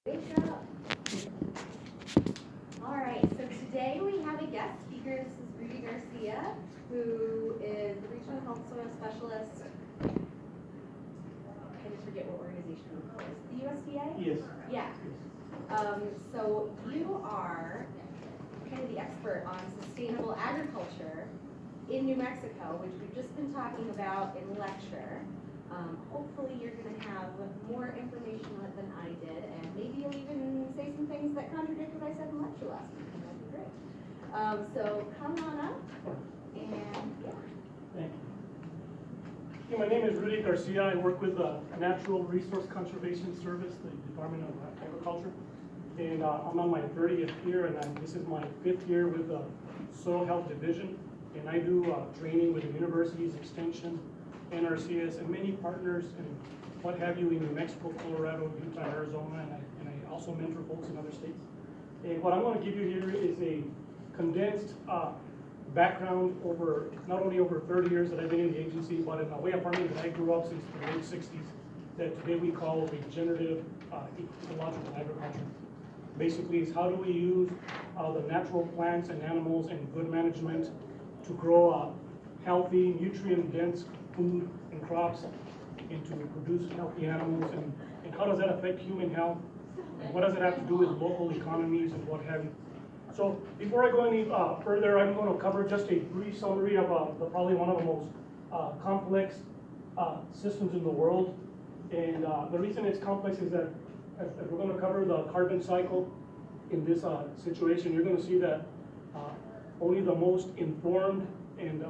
Wake up. All right, so today we have a guest speaker. This is Rudy Garcia, who is the Regional Health Soil Specialist. I just forget what organization it is. The USDA? Yes. Yeah. So you are kind of the expert on sustainable agriculture in New Mexico, which we've just been talking about in lecture. Hopefully you're going to have more information on it than I did, and maybe you'll even say some things that contradict what I said in lecture last week, and that'd be great. So come on up, and yeah. Thank you. My name is Rudy Garcia. I work with the Natural Resource Conservation Service, the Department of Agriculture. And I'm on my 30th year, and this is my 5th year with the Soil Health Division. And I do training with the universities, Extension, NRCS, and many partners and what have you in New Mexico, Colorado, Utah, Arizona, and I also mentor folks in other states. And what I'm going to give you here is a condensed background over not only over 30 years that I've been in the agency, but in a way of farming that I grew up since the late 60s, that today we call regenerative ecological agriculture. Basically, is how do we use the natural plants and animals and good management to grow healthy, nutrient-dense food and crops, and to produce healthy animals, and how does that affect human health, and what does it have to do with local economies and what have you. So before I go any further, I'm going to cover just a brief summary of probably one of the most complex systems in the world. And the reason it's complex is that as we're going to cover the carbon cycle in this situation, you're going to see that only the most informed and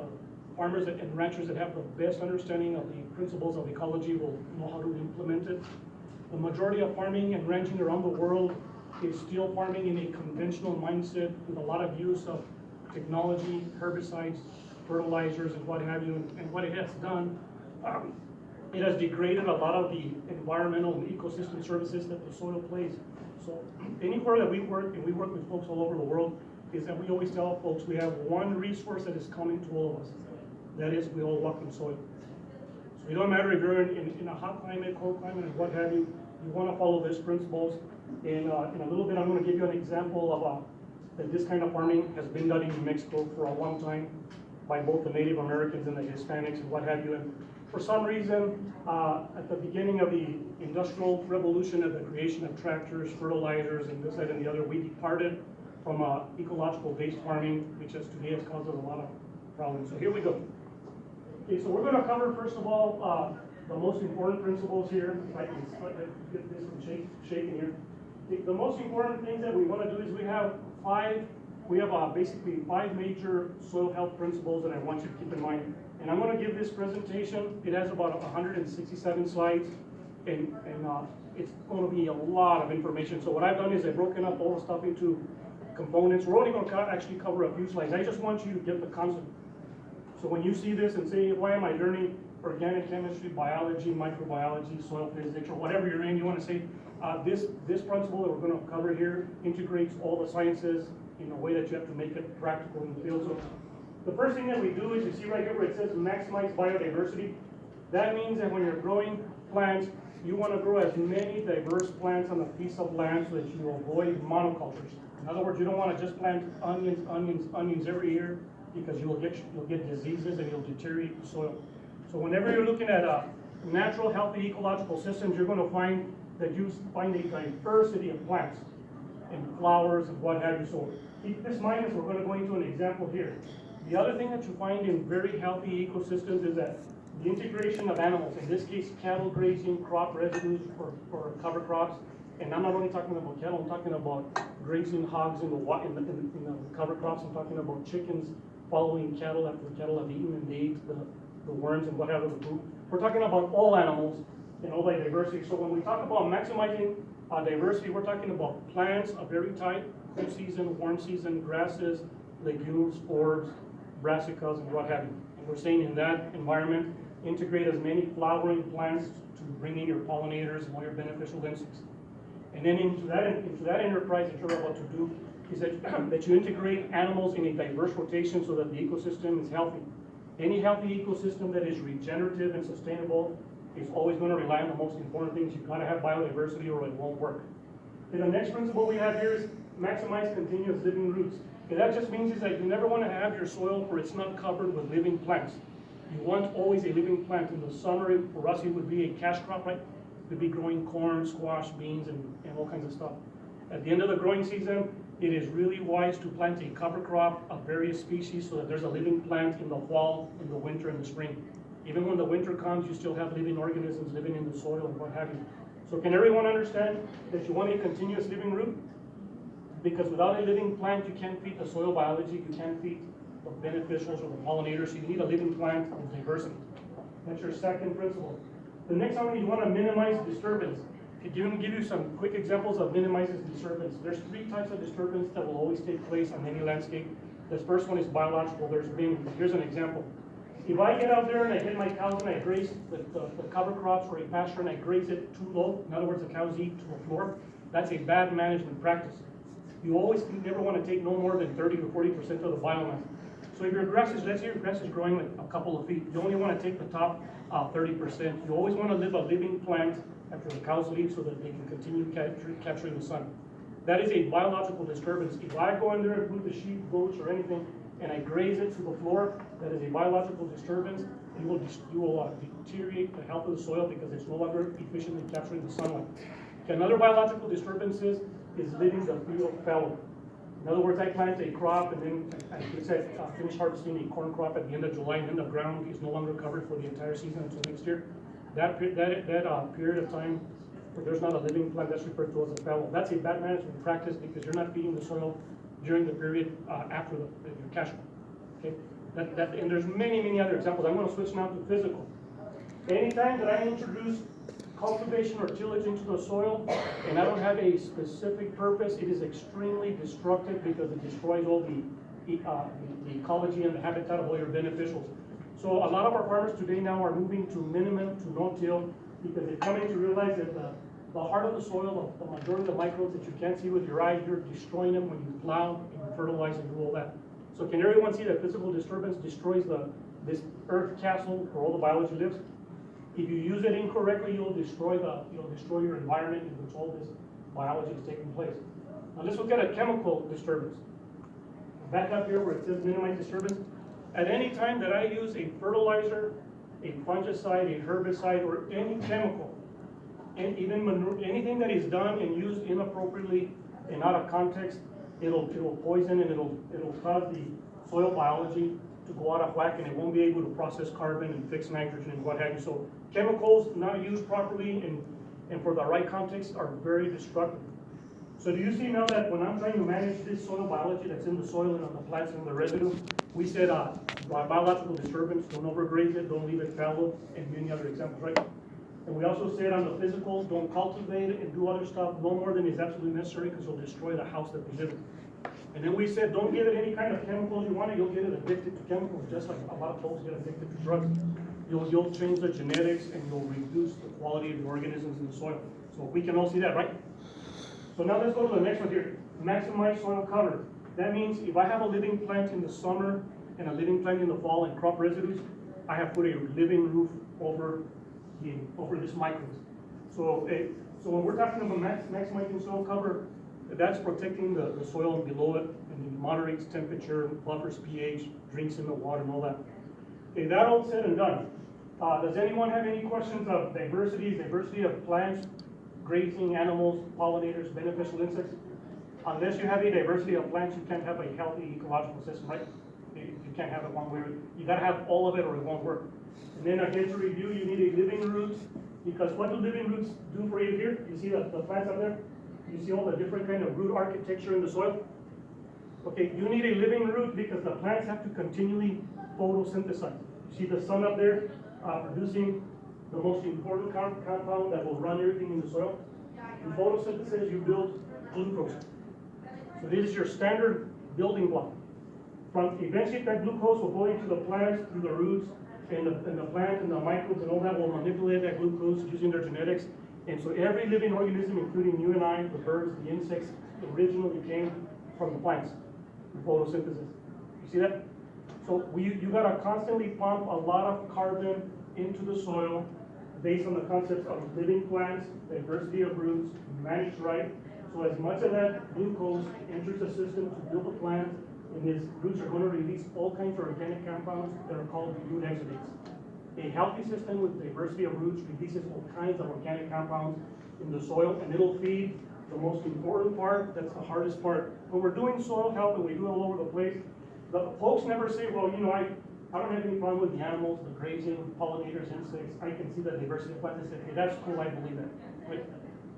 farmers and ranchers that have the best understanding of the principles of ecology will know how to implement it. The majority of farming and ranching around the world is still farming in a conventional mindset with a lot of use of technology, herbicides, fertilizers, and what have you. And what it has done, it has degraded a lot of the environmental and ecosystem services that the soil plays. So anywhere that we work, and we work with folks all over the world, is that we always tell folks we have one resource that is common to all of us. That is, we all walk in soil. So it don't matter if you're in a hot climate, cold climate, and what have you, you want to follow these principles. And in a little bit, I'm going to give you an example of that this kind of farming has been done in New Mexico for a long time by both the Native Americans and the Hispanics and what have you. And for some reason, at the beginning of the Industrial Revolution and the creation of tractors, fertilizers, and this, that, and the other, we departed from ecological-based farming, which today has caused us a lot of problems. So here we go. Okay, so we're going to cover, first of all, the most important principles here. If I can get this one shaking here. The most important things that we want to do is we have basically five major soil health principles that I want you to keep in mind. And I'm going to give this presentation. It has about 167 slides, and it's going to be a lot of information. So what I've done is I've broken up all the stuff into components. We're only going to actually cover a few slides. I just want you to get the concept. So when you see this and say, why am I learning organic chemistry, biology, microbiology, soil physics, or whatever you're in, you want to say, this principle that we're going to cover here integrates all the sciences in a way that you have to make it practical in the field. So the first thing that we do is, you see right here where it says maximize biodiversity. That means that when you're growing plants, you want to grow as many diverse plants on a piece of land so that you avoid monocultures. In other words, you don't want to just plant onions every year, because you'll get diseases and you'll deteriorate the soil. So whenever you're looking at natural, healthy, ecological systems, you're going to find that you find a diversity of plants and flowers and what have you. So keep this in mind as we're going to go into an example here. The other thing that you find in very healthy ecosystems is that the integration of animals, in this case cattle grazing, crop residues for cover crops, and I'm not only talking about cattle, I'm talking about grazing hogs in the cover crops. I'm talking about chickens following cattle after the cattle have eaten and they ate the worms and whatever the food. We're talking about all animals and all that diversity. So when we talk about maximizing diversity, we're talking about plants of every type, cool season, warm season, grasses, legumes, forbs, brassicas, and what have you. And we're saying in that environment, integrate as many flowering plants to bring in your pollinators and all your beneficial insects. And then into that enterprise that you're about to do is that you integrate animals in a diverse rotation so that the ecosystem is healthy. Any healthy ecosystem that is regenerative and sustainable is always going to rely on the most important things. You've got to have biodiversity or it won't work. And the next principle we have here is maximize continuous living roots. And that just means is that you never want to have your soil where it's not covered with living plants. You want always a living plant. In the summer, for us, it would be a cash crop, right? We'd be growing corn, squash, beans, and all kinds of stuff. At the end of the growing season, it is really wise to plant a cover crop of various species so that there's a living plant in the fall, in the winter, and the spring. Even when the winter comes, you still have living organisms living in the soil and what have you. So can everyone understand that you want a continuous living root? Because without a living plant, you can't feed the soil biology, you can't feed the beneficials or the pollinators, so you need a living plant with diversity. That's your second principle. The next one, you want to minimize disturbance. I'm going to give you some quick examples of minimizing disturbance. There's 3 types of disturbance that will always take place on any landscape. The first one is biological. Here's an example. If I get out there and I hit my cows and I graze the cover crops or a pasture and I graze it too low, in other words, the cows eat to the floor, that's a bad management practice. You never want to take no more than 30 to 40% of the biomass. So if your grass is, let's say your grass is growing like a couple of feet, you only want to take the top 30%. You always want to leave a living plant after the cows leave so that they can continue capturing the sun. That is a biological disturbance. If I go in there and put the sheep, goats, or anything, and I graze it to the floor, that is a biological disturbance. You will deteriorate the health of the soil because it's no longer efficiently capturing the sunlight. Another biological disturbance is leaving the field fallow. In other words, I plant a crop and then I finish harvesting a corn crop at the end of July, and then the ground is no longer covered for the entire season until next year. That period of time where there's not a living plant, that's referred to as a fallow. That's a bad management practice because you're not feeding the soil during the period after your cash crop. Okay, and there's many other examples. I'm going to switch now to physical. Anytime that I introduce cultivation or tillage into the soil and I don't have a specific purpose, it is extremely destructive because it destroys all the ecology and the habitat of all your beneficials. So a lot of our farmers today now are moving to minimum to no-till because they're coming to realize that the heart of the soil, the majority of the microbes that you can't see with your eyes, you're destroying them when you plow and you fertilize and do all that. So can everyone see that physical disturbance destroys this earth castle where all the biology lives? If you use it incorrectly, you'll destroy your environment in which all this biology is taking place. Now let's look at a chemical disturbance. Back up here where it says minimize disturbance. At any time that I use a fertilizer, a fungicide, a herbicide, or any chemical, and even manure, anything that is done and used inappropriately and out of context, it'll poison and it'll cause the soil biology to go out of whack, and it won't be able to process carbon and fix nitrogen and what have you. So chemicals not used properly and for the right context are very destructive. So do you see now that when I'm trying to manage this soil biology that's in the soil and on the plants and the residue, we said biological disturbance, don't overgraze it, don't leave it fallow, and many other examples, right? And we also said on the physical, don't cultivate it and do other stuff no more than is absolutely necessary because it'll destroy the house that we live in. And then we said, don't give it any kind of chemicals you want it, you'll get it addicted to chemicals, just like a lot of folks get addicted to drugs. You'll change the genetics and you'll reduce the quality of the organisms in the soil. So we can all see that, right? So now let's go to the next one here. Maximize soil cover. That means if I have a living plant in the summer and a living plant in the fall and crop residues, I have put a living roof over this microbes. So when we're talking about maximizing soil cover, that's protecting the soil below it, and it moderates temperature, buffers pH, drinks in the water, and all that. Okay, that all said and done. Does anyone have any questions of diversity of plants, grazing animals, pollinators, beneficial insects? Unless you have a diversity of plants, you can't have a healthy ecological system, right? You can't have it one way. You gotta have all of it or it won't work. And then again, to review, you need a living root, because what do living roots do for you here? You see the plants up there? You see all the different kind of root architecture in the soil? Okay, you need a living root because the plants have to continually photosynthesize. You see the sun up there producing the most important compound that will run everything in the soil? In photosynthesis, you build glucose. So this is your standard building block. Eventually that glucose will go into the plants through the roots, and the plant and the microbes and all that will manipulate that glucose using their genetics. And so every living organism, including you and I, the birds, the insects, originally came from the plants, photosynthesis. You see that? So you gotta constantly pump a lot of carbon into the soil based on the concepts of living plants, diversity of roots, managed right. So as much of that glucose enters the system to build the plant, and these roots are going to release all kinds of organic compounds that are called root exudates. A healthy system with diversity of roots releases all kinds of organic compounds in the soil, and it'll feed the most important part. That's the hardest part. When we're doing soil health and we do it all over the place, the folks never say, well, you know, I don't have any problem with the animals, the grazing, pollinators, insects. I can see the diversity of plants. They say, hey, that's cool, I believe that. Right?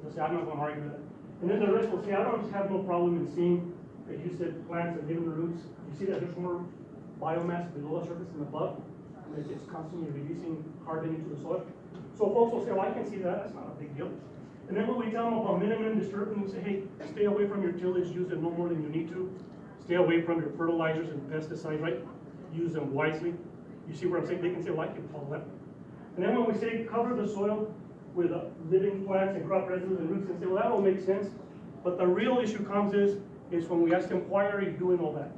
They'll say, I'm not going to argue with that. And then the rest will say, I don't have no problem in seeing that you said plants and hidden roots. You see that there's more biomass below the surface than above. It's constantly releasing carbon into the soil. So folks will say, well, I can see that. That's not a big deal. And then when we tell them about minimum disturbance, we say, hey, stay away from your tillage. Use it no more than you need to. Stay away from your fertilizers and pesticides, right? Use them wisely. You see what I'm saying? They can say, well, I can follow that. And then when we say cover the soil with living plants and crop residues and roots, and say, well, that all makes sense. But the real issue comes is when we ask them, why are you doing all that?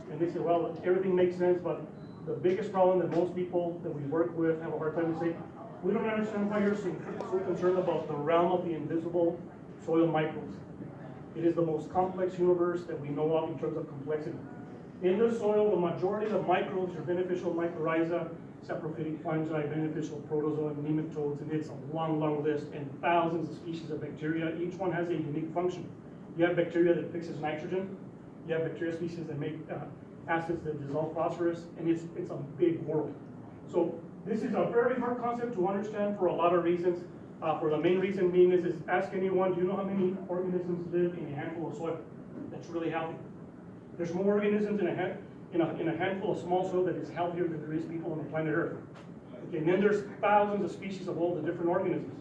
And they say, well, everything makes sense, but the biggest problem that most people that we work with have a hard time to say, we don't understand why you're so concerned about the realm of the invisible soil microbes. It is the most complex universe that we know of in terms of complexity. In the soil, the majority of microbes are beneficial mycorrhiza, saprophytic fungi, beneficial protozoa, nematodes, and it's a long, long list, and thousands of species of bacteria. Each one has a unique function. You have bacteria that fixes nitrogen. You have bacteria species that make acids that dissolve phosphorus, and it's a big world. So this is a very hard concept to understand for a lot of reasons. For the main reason being is ask anyone, do you know how many organisms live in a handful of soil that's really healthy? There's more organisms in a handful of small soil that is healthier than there is people on the planet Earth. Okay, and then there's thousands of species of all the different organisms.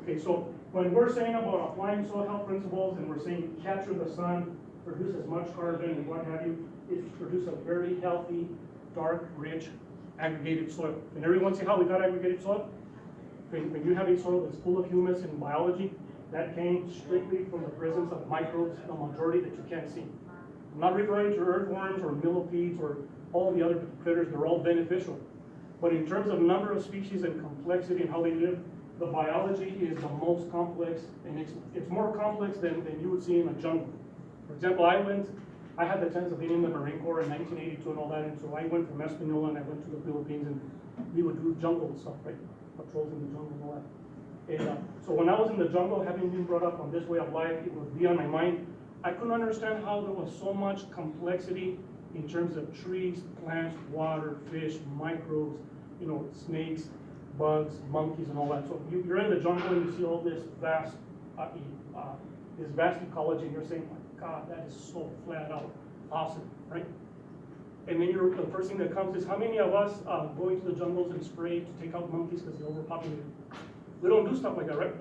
Okay, so when we're saying about applying soil health principles and we're saying capture the sun, produce as much carbon and what have you, is to produce a very healthy, dark, rich, aggregated soil. And everyone see how we got aggregated soil? When you have a soil that's full of humus in biology, that came strictly from the presence of microbes, the majority that you can't see. I'm not referring to earthworms or millipedes or all the other critters, they're all beneficial. But in terms of number of species and complexity and how they live, the biology is the most complex, and it's more complex than you would see in a jungle. For example, I had the chance of being in the Marine Corps in 1982 and all that, and so I went from Espanola and I went to the Philippines, and we would do jungle stuff, right? Patrols in the jungle and all that. And so when I was in the jungle, having been brought up on this way of life, it would be on my mind. I couldn't understand how there was so much complexity in terms of trees, plants, water, fish, microbes, snakes, bugs, monkeys, and all that. So you're in the jungle and you see all this vast ecology, and you're saying, my God, that is so flat out awesome, right? And then the first thing that comes is, how many of us go into the jungles and spray to take out monkeys because they're overpopulated? We don't do stuff like that, right?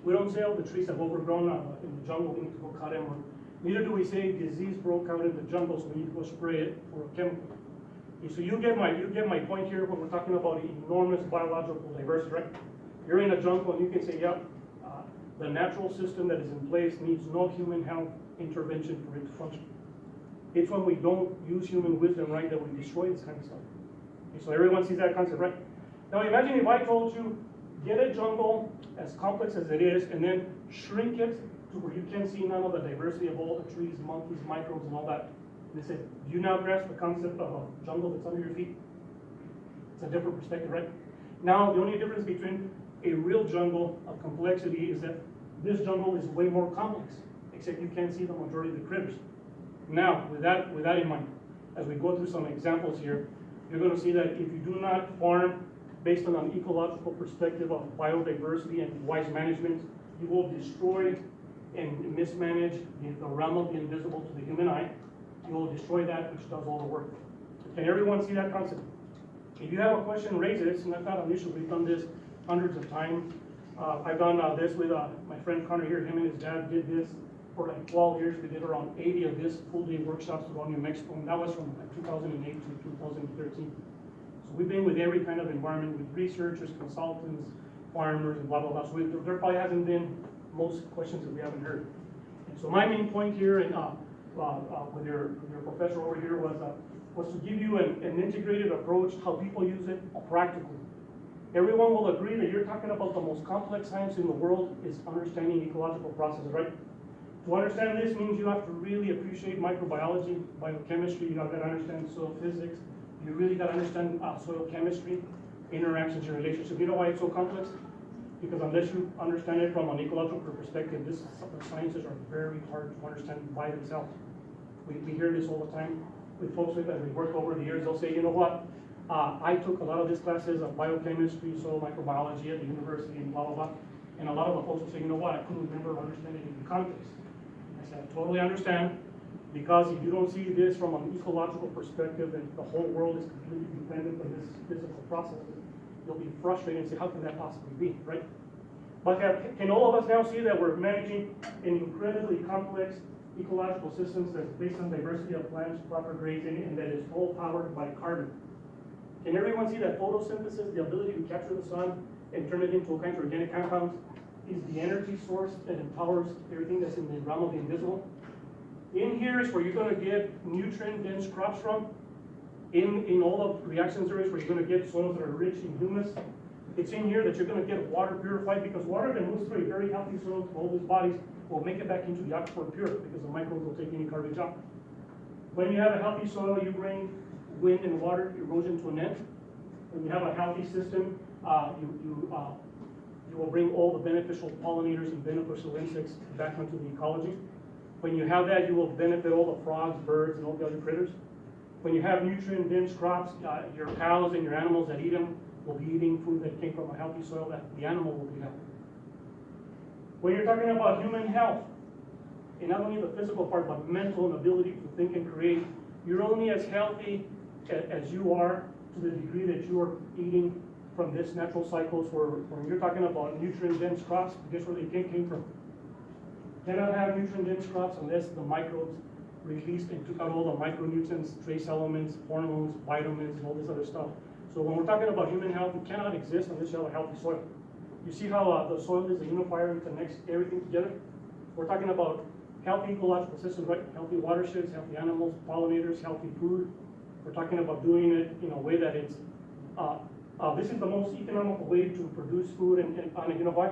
We don't say, oh, the trees have overgrown in the jungle, we need to go cut them. Or neither do we say disease broke out in the jungle, so we need to go spray it for a chemical. So you get my point here when we're talking about enormous biological diversity, right? You're in a jungle and you can say, yep, the natural system that is in place needs no human health intervention for it to function. It's when we don't use human wisdom, right, that we destroy this kind of stuff. Okay, so everyone sees that concept, right? Now imagine if I told you, get a jungle as complex as it is, and then shrink it to where you can see none of the diversity of all the trees, monkeys, microbes, and all that. And they said, do you now grasp the concept of a jungle that's under your feet? It's a different perspective, right? Now, the only difference between a real jungle of complexity is that this jungle is way more complex, except you can't see the majority of the critters. Now, with that in mind, as we go through some examples here, you're going to see that if you do not farm based on an ecological perspective of biodiversity and wise management, you will destroy and mismanage the realm of the invisible to the human eye. You will destroy that which does all the work. Can everyone see that concept? If you have a question, raise it. It's not an issue. We've done this hundreds of times. I've done this with my friend Connor here. Him and his dad did this for like 12 years. We did around 80 of this full-day workshops around New Mexico, and that was from like 2008 to 2013. So we've been with every kind of environment, with researchers, consultants, farmers, and blah, blah, blah. So there probably hasn't been most questions that we haven't heard. And so my main point here, and with your professor over here, was to give you an integrated approach, how people use it practically. Everyone will agree that you're talking about the most complex science in the world is understanding ecological processes, right? To understand this means you have to really appreciate microbiology, biochemistry, you gotta understand soil physics, you really gotta understand soil chemistry, interactions and relationships. You know why it's so complex? Because unless you understand it from an ecological perspective, the sciences are very hard to understand by themselves. We hear this all the time with folks that we work over the years. They'll say, you know what, I took a lot of these classes of biochemistry, soil microbiology at the university and blah, blah, blah. And a lot of the folks will say, you know what, I couldn't remember understanding it in context. I said, I totally understand, because if you don't see this from an ecological perspective and the whole world is completely dependent on this physical process, you'll be frustrated and say, how can that possibly be, right? But can all of us now see that we're managing an incredibly complex ecological systems that's based on diversity of plants, proper grazing, and that is all powered by carbon? Can everyone see that photosynthesis, the ability to capture the sun and turn it into all kinds of organic compounds, is the energy source that empowers everything that's in the realm of the invisible? In here is where you're going to get nutrient-dense crops from. In all of reaction areas where you're going to get soils that are rich in humus. It's in here that you're going to get water purified, because water that moves through a very healthy soil to all these bodies will make it back into the aquifer pure, because the microbes will take any garbage out. When you have a healthy soil, you bring wind and water erosion to an end. When you have a healthy system, you will bring all the beneficial pollinators and beneficial insects back into the ecology. When you have that, you will benefit all the frogs, birds, and all the other critters. When you have nutrient-dense crops, your cows and your animals that eat them will be eating food that came from a healthy soil, that the animal will be healthy. When you're talking about human health, and not only the physical part, but mental and ability to think and create, you're only as healthy as you are to the degree that you are eating from this natural cycles. Where when you're talking about nutrient-dense crops, guess where they came from? Cannot have nutrient-dense crops unless the microbes released and took out all the micronutrients, trace elements, hormones, vitamins, and all this other stuff. So when we're talking about human health, it cannot exist unless you have a healthy soil. You see how the soil is a unifier and connects everything together? We're talking about healthy ecological systems, right? Healthy watersheds, healthy animals, pollinators, healthy food. We're talking about doing it in a way that it's, this is the most economical way to produce food, and you know why?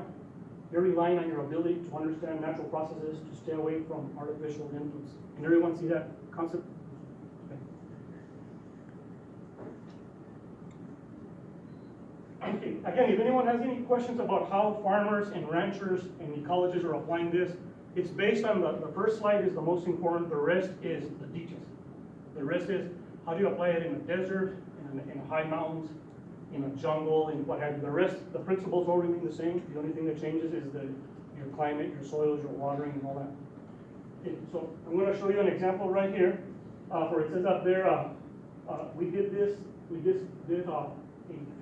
You're relying on your ability to understand natural processes, to stay away from artificial inputs. Can everyone see that concept? Okay. Again, if anyone has any questions about how farmers and ranchers and ecologists are applying this, it's based on the first slide is the most important. The rest is the details. The rest is how do you apply it in a desert, in high mountains, in a jungle, and what have you. The rest, the principles all remain the same. The only thing that changes is your climate, your soils, your watering, and all that. Okay, so I'm going to show you an example right here. For it says up there, we did a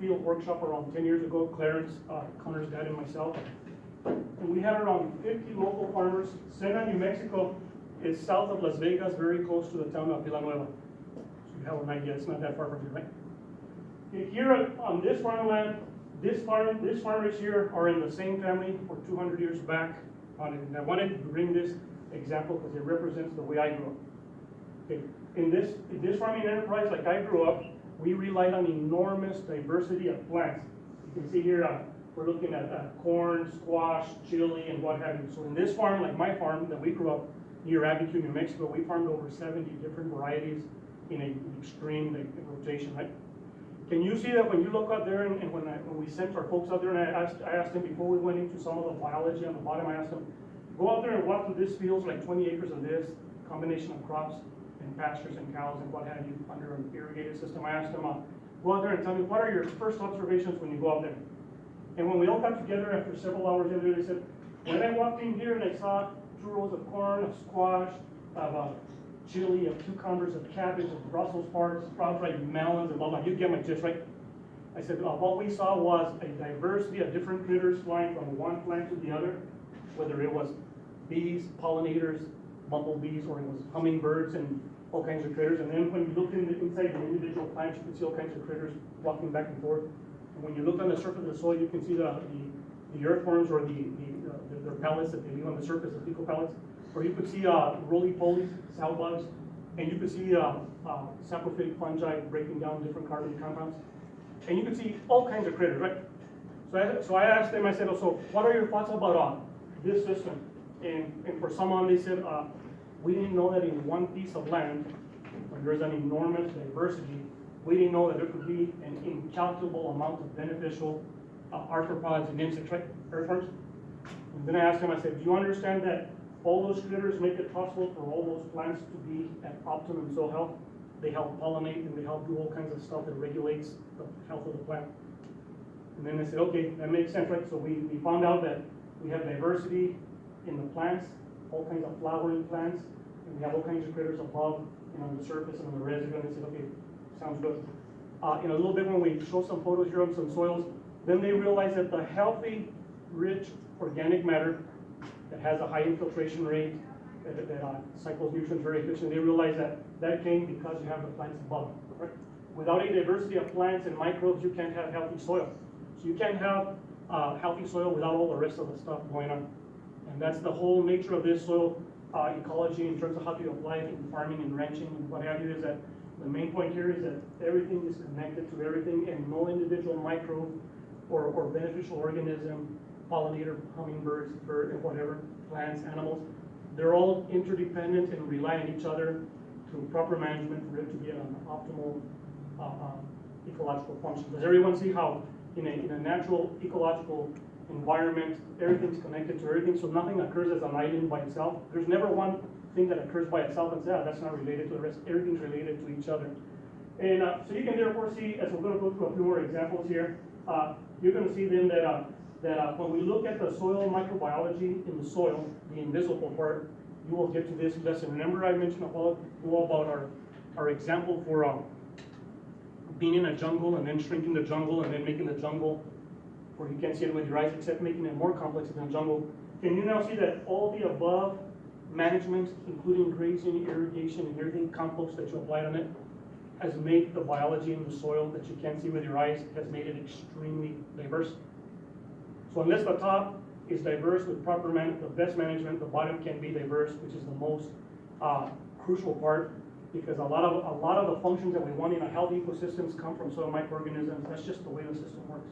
field workshop around 10 years ago. Clarence, Connor's dad, and myself. And we had around 50 local farmers. Sena, New Mexico is south of Las Vegas, very close to the town of Villanueva. So you have an idea, it's not that far from here, right? Here on this farmland, these farmers here are in the same family for 200 years back. And I wanted to bring this example because it represents the way I grew up. Okay. In this farming enterprise, like I grew up, we relied on enormous diversity of plants. You can see here, we're looking at corn, squash, chili, and what have you. So in this farm, like my farm that we grew up near Abiquiu, New Mexico, we farmed over 70 different varieties in an extreme rotation, right? Can you see that when you look out there, and when we sent our folks out there, and I asked them before we went into some of the biology on the bottom, I asked them, go out there and walk through this fields, like 20 acres of this, combination of crops and pastures and cows and what have you, under an irrigated system. I asked them, go out there and tell me, what are your first observations when you go out there? And when we all got together after several hours in there, they said, when I walked in here and I saw 2 rows of corn, of squash, of chili, of cucumbers, of cabbage, of Brussels sprouts, right, melons, and blah, blah, you get my gist, right? I said, what we saw was a diversity of different critters flying from one plant to the other, whether it was bees, pollinators, bumblebees, or it was hummingbirds and all kinds of critters. And then when you look inside the individual plants, you can see all kinds of critters walking back and forth. And when you look on the surface of the soil, you can see the earthworms or their pellets that they leave on the surface, the fecal pellets. Or you could see roly-polies, sow bugs, and you could see saprophytic fungi breaking down different carbon compounds. And you could see all kinds of critters, right? So I asked them, I said, oh, so what are your thoughts about this system? And for someone, they said, we didn't know that in one piece of land, where there's an enormous diversity, we didn't know that there could be an incalculable amount of beneficial arthropods and insects, right? Earthworms. And then I asked him, I said, do you understand that all those critters make it possible for all those plants to be at optimum soil health? They help pollinate and they help do all kinds of stuff that regulates the health of the plant. And then I said, okay, that makes sense, right? So we found out that we have diversity in the plants, all kinds of flowering plants, and we have all kinds of critters above and on the surface and on the residue. And I said, okay, sounds good. In a little bit when we show some photos here of some soils, then they realized that the healthy, rich organic matter that has a high infiltration rate, that cycles nutrients very efficiently, they realized that that came because you have the plants above, right? Without a diversity of plants and microbes, you can't have healthy soil. So you can't have healthy soil without all the rest of the stuff going on. And that's the whole nature of this soil ecology in terms of how to apply it in farming and ranching and what have you, is that the main point here is that everything is connected to everything, and no individual microbe or beneficial organism, pollinator, hummingbirds, bird, whatever, plants, animals, they're all interdependent and rely on each other through proper management for it to be an optimal ecological function. Does everyone see how in a natural ecological environment, everything's connected to everything, so nothing occurs as an island by itself? There's never one thing that occurs by itself and say, oh, that's not related to the rest. Everything's related to each other. And so you can therefore see, as we're going to go through a few more examples here, you're going to see then that when we look at the soil microbiology in the soil, the invisible part, you will get to this lesson. Remember I mentioned about our example for being in a jungle and then shrinking the jungle and then making the jungle where you can't see it with your eyes except making it more complex than a jungle. Can you now see that all the above management, including grazing, irrigation, and everything, compost that you applied on it, has made the biology in the soil that you can't see with your eyes, has made it extremely diverse? So unless the top is diverse with proper the best management, the bottom can be diverse, which is the most crucial part, because a lot of the functions that we want in a healthy ecosystems come from soil microorganisms. That's just the way the system works.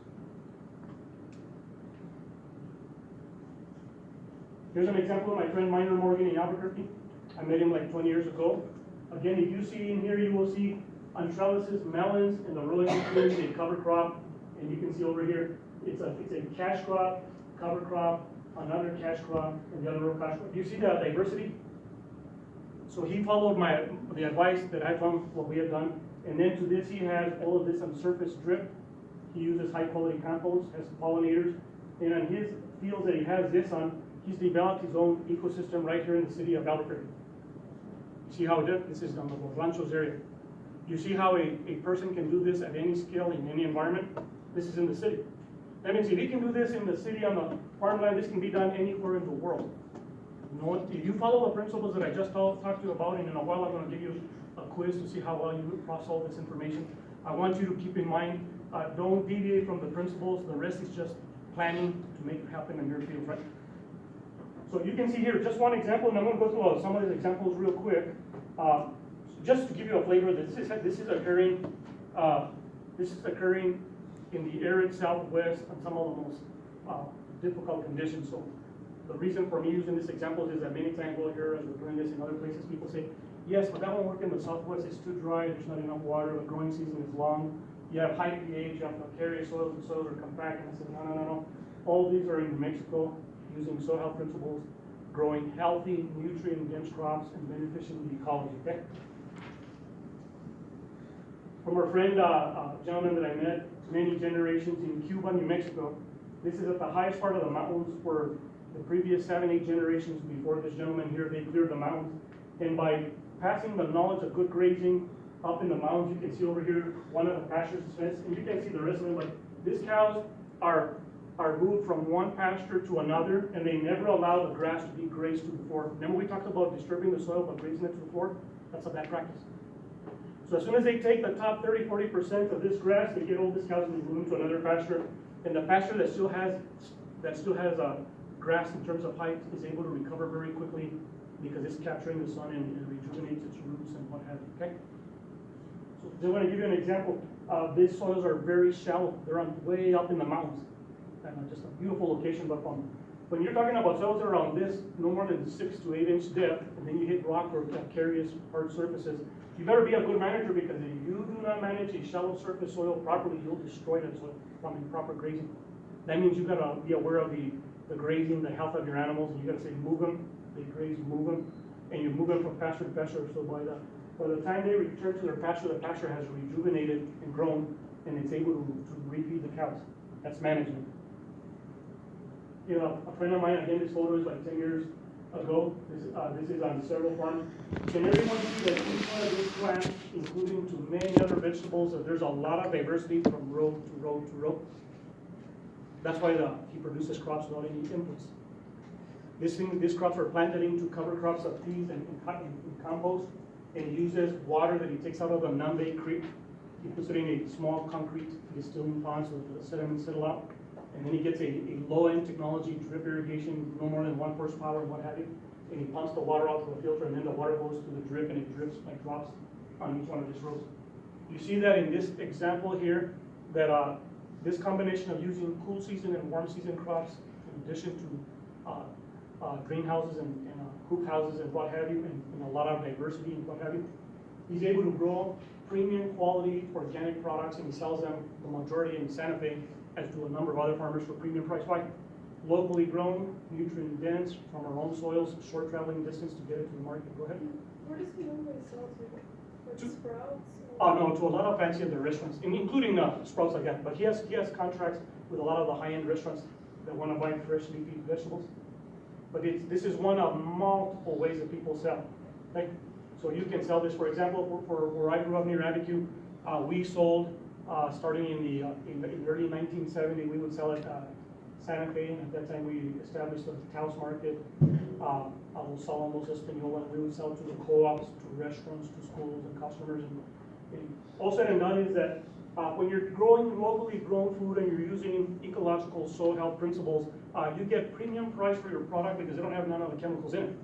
Here's an example of my friend Minor Morgan in Albuquerque. I met him like 20 years ago. Again, if you see in here, you will see on trellises, melons, and the rolling trees, a cover crop, and you can see over here, it's a cash crop, cover crop, another cash crop, and the other row cash crop. Do you see the diversity? So he followed the advice that I found what we had done, and then to this he has all of this on surface drip. He uses high quality compost, has pollinators, and on his fields that he has this on, he's developed his own ecosystem right here in the city of Albuquerque. See how it did? This is on the Los Ranchos area. You see how a person can do this at any scale in any environment? This is in the city. That means if he can do this in the city on the farmland, this can be done anywhere in the world. You know, if you follow the principles that I just talked to you about, and in a while I'm going to give you a quiz to see how well you process all this information. I want you to keep in mind, don't deviate from the principles. The rest is just planning to make it happen in your field, right? So you can see here just one example, and I'm going to go through some of these examples real quick. Just to give you a flavor, this is occurring in the arid Southwest and some of the most difficult conditions. So the reason for me using this example is that many times we'll hear as we're doing this in other places, people say, yes, but that won't work in the Southwest. It's too dry. There's not enough water. The growing season is long. You have high pH. You have calcareous soils, and soils are compact. And I said, no. All these are in New Mexico, using soil health principles, growing healthy, nutrient-dense crops, and beneficiating the ecology, okay? From our friend, gentleman that I met many generations in Cuba, New Mexico, this is at the highest part of the mountains where the previous 7-8 generations before this gentleman here, they cleared the mountains. And by passing the knowledge of good grazing up in the mountains, you can see over here, one of the pastures is fenced, and you can see the rest of them, like, these cows are moved from one pasture to another, and they never allow the grass to be grazed to the floor. Remember we talked about disturbing the soil but grazing it to the floor? That's a bad practice. So as soon as they take the top 30-40% of this grass, they get all these cows and they move them to another pasture, and the pasture that still has grass in terms of height is able to recover very quickly because it's capturing the sun and rejuvenates its roots and what have you. Okay. So just want to give you an example. These soils are very shallow. They're way up in the mountains. and just a beautiful location. But when you're talking about soils that are around this, no more than 6 to 8 inch depth, and then you hit rock or calcareous hard surfaces, you better be a good manager, because if you do not manage a shallow surface soil properly, you'll destroy that soil from improper grazing. That means you gotta be aware of the grazing, the health of your animals, and you gotta say move them, they graze, move them, and you move them from pasture to pasture. So by the time they return to their pasture, the pasture has rejuvenated and grown, and it's able to refeed the cows. That's management. You know, a friend of mine, again, this photo is like 10 years ago. This is on several farms. Can everyone see that each one of these plants, including to many other vegetables, that there's a lot of diversity from row to row to row? That's why he produces crops without any inputs. These crops are planted into cover crops of peas and compost, and he uses water that he takes out of a Nambe Creek. He puts it in a small concrete distilling pond so the sediments settle out. And then he gets a low-end technology drip irrigation, no more than 1 horsepower and what have you. And he pumps the water out to the filter, and then the water goes to the drip, and it drips like drops on each one of these rows. You see that in this example here, that this combination of using cool season and warm season crops, in addition to greenhouses and hoop houses and what have you, and a lot of diversity and what have you, he's able to grow premium quality organic products, and he sells them, the majority in Santa Fe, as do a number of other farmers, for premium price. Why? Locally grown, nutrient dense, from our own soils, short traveling distance to get it to the market. Go ahead. Where does he normally sell to? Like Sprouts? Oh, no, to a lot of fancy other restaurants, including Sprouts like that. But he has contracts with a lot of the high-end restaurants that want to buy fresh leafy vegetables. But this is one of multiple ways that people sell. Okay? So you can sell this, for example, for where I grew up near Abiquiu, we sold, starting in the early 1970, we would sell at Santa Fe, and at that time we established the Taos Market, Los Alamos, Espanola, and we would sell to the co-ops, to restaurants, to schools and customers. And all said and done is that when you're growing locally grown food and you're using ecological soil health principles, you get premium price for your product because they don't have none of the chemicals in it.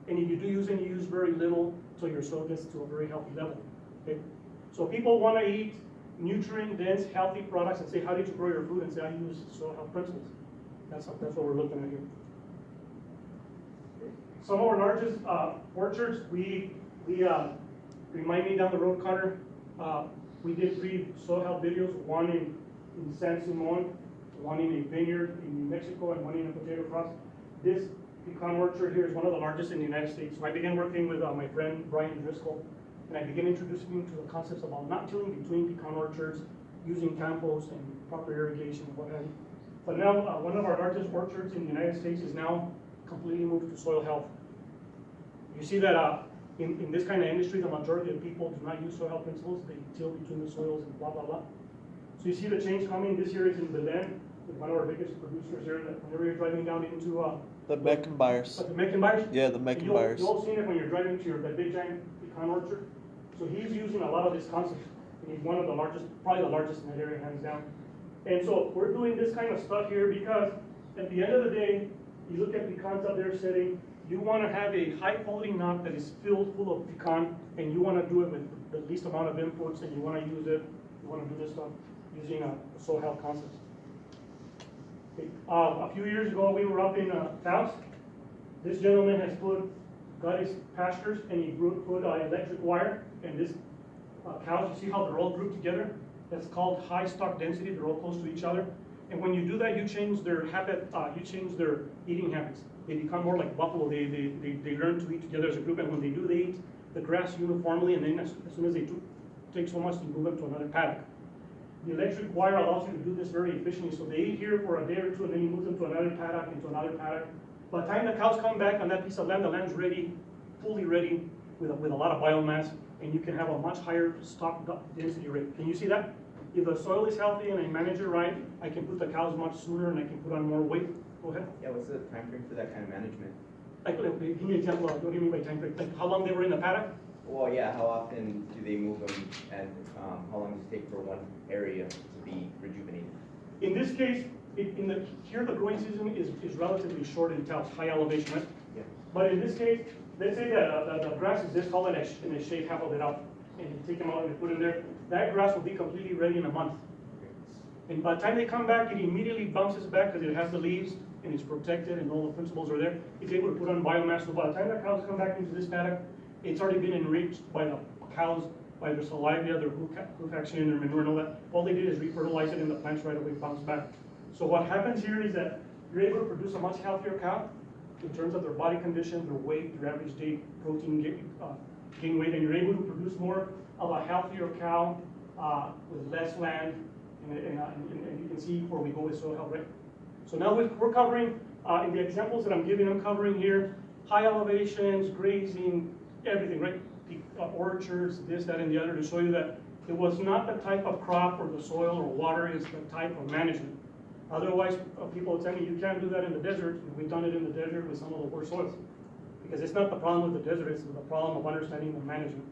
And if you do use any, you use very little, so your soil gets to a very healthy level. Okay? So people want to eat nutrient-dense, healthy products and say, how did you grow your food? And say, I use soil health principles. That's what we're looking at here. Some of our largest orchards, we remind me down the road, Connor, we did 3 soil health videos, one in San Simon, one in a vineyard in New Mexico, and one in a potato crop. This pecan orchard here is one of the largest in the United States. So I began working with my friend Brian Driscoll, and I began introducing him to the concepts about not tilling between pecan orchards, using compost and proper irrigation and what have you. But now one of our largest orchards in the United States is now completely moved to soil health. You see that in this kind of industry, the majority of people do not use soil health principles. They till between the soils and blah, blah, blah. So you see the change coming. This year is in Belen, with one of our biggest producers here, that whenever you're driving down into the Meccan buyers. the Meccan buyers? Yeah, the Meccan buyers. You'll seen it when you're driving to that big giant pecan orchard. So he's using a lot of this concept. And he's one of the largest, probably the largest in that area, hands down. And so we're doing this kind of stuff here because at the end of the day, you look at pecans up there sitting, you want to have a high quality knot that is filled full of pecan, and you want to do it with the least amount of inputs, and you want to use it, you want to do this stuff using soil health concepts. Okay. A few years ago, we were up in Taos. This gentleman has got his pastures, and he put electric wire, and this cows, you see how they're all grouped together? That's called high stock density. They're all close to each other. And when you do that, you change their habit, you change their eating habits. They become more like buffalo. They learn to eat together as a group, and when they do, they eat the grass uniformly, and then as soon as they take so much, they move them to another paddock. The electric wire allows you to do this very efficiently. So they eat here for a day or two, and then you move them to another paddock, into another paddock. By the time the cows come back on that piece of land, the land's ready, fully ready, with a lot of biomass, and you can have a much higher stock density rate. Can you see that? If the soil is healthy and I manage it right, I can put the cows much sooner and I can put on more weight. Go ahead. Yeah, what's the time frame for that kind of management? Give me an example. What do you mean by time frame? Like how long they were in the paddock? Well, yeah, how often do they move them, and how long does it take for one area to be rejuvenated? In this case, here the growing season is relatively short in Taos, high elevation, right? Yeah. But in this case, let's say that the grass is this tall and they shave half of it out, and you take them out and you put it there. That grass will be completely ready in a month. And by the time they come back, it immediately bounces back because it has the leaves and it's protected and all the principles are there. It's able to put on biomass. So by the time the cows come back into this paddock, it's already been enriched by the cows, by their saliva, their hoof action, and their manure and all that. All they did is refertilize it and the plants right away bounce back. So what happens here is that you're able to produce a much healthier cow in terms of their body condition, their weight, their average day protein gain weight, and you're able to produce more of a healthier cow with less land, and you can see where we go with soil health, right? So now we're covering, in the examples that I'm giving, I'm covering here, high elevations, grazing, everything, right? Orchards, this, that, and the other, to show you that it was not the type of crop or the soil or water, it's the type of management. Otherwise, people will tell me, you can't do that in the desert, and we've done it in the desert with some of the worst soils. Because it's not the problem with the desert, it's the problem of understanding the management.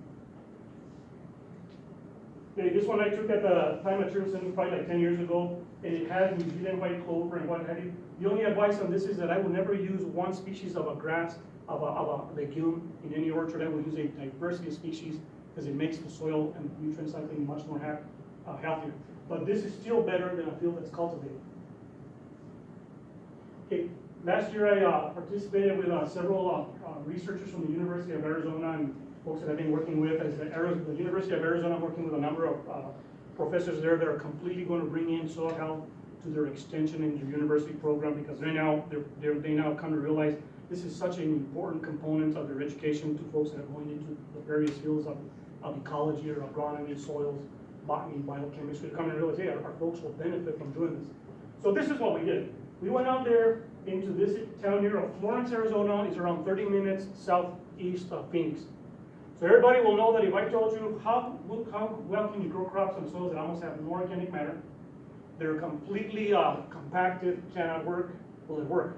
Okay, this one I took at the Plant Materials Center probably like 10 years ago, and it has New Zealand white clover and what have you. The only advice on this is that I would never use one species of a grass, of a legume in any orchard. I would use a diversity of species because it makes the soil and nutrient cycling much more healthier. But this is still better than a field that's cultivated. Okay, last year I participated with several researchers from the University of Arizona and folks that I've been working with. As the University of Arizona, I'm working with a number of professors there that are completely going to bring in soil health to their extension in their university program, because they now come to realize this is such an important component of their education to folks that are going into the various fields of ecology or agronomy, soils, botany, biochemistry. They come to realize, hey, our folks will benefit from doing this. So this is what we did. We went out there into this town here of Florence, Arizona. It's around 30 minutes southeast of Phoenix. So everybody will know that if I told you how well can you grow crops on soils that almost have no organic matter, they're completely compacted, cannot work, will it work?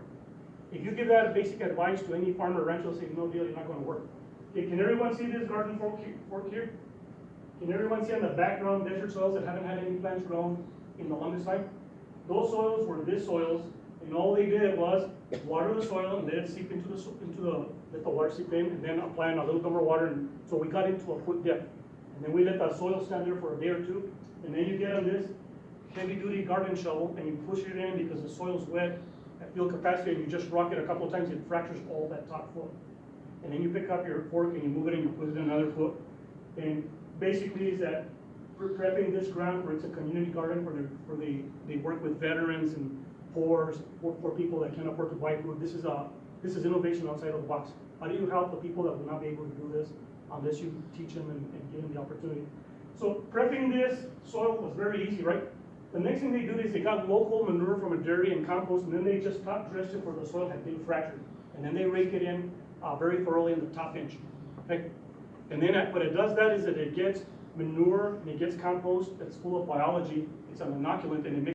If you give that basic advice to any farmer or rancher, they'll say, no deal, you're not going to work. Okay, can everyone see this garden fork here? Can everyone see on the background desert soils that haven't had any plants grown in the longest time? Those soils were this soils, and all they did was water the soil and let it seep let the water seep in, and then apply a little bit more water, and so we got into a foot depth. And then we let the soil stand there for a day or two, and then you get on this heavy-duty garden shovel, and you push it in because the soil's wet at field capacity, and you just rock it a couple of times, it fractures all that top foot. And then you pick up your fork and you move it and you put it in another foot. And basically is that we're prepping this ground where it's a community garden where they work with veterans and poor people that can't afford to buy food. This is innovation outside of the box. How do you help the people that will not be able to do this unless you teach them and give them the opportunity? So prepping this soil was very easy, right? The next thing they do is they got local manure from a dairy and compost, and then they just top dressed it where the soil had been fractured. And then they rake it in very thoroughly in the top inch. Okay? And then what it does that is that it gets manure and it gets compost that's full of biology. It's an inoculant, and it makes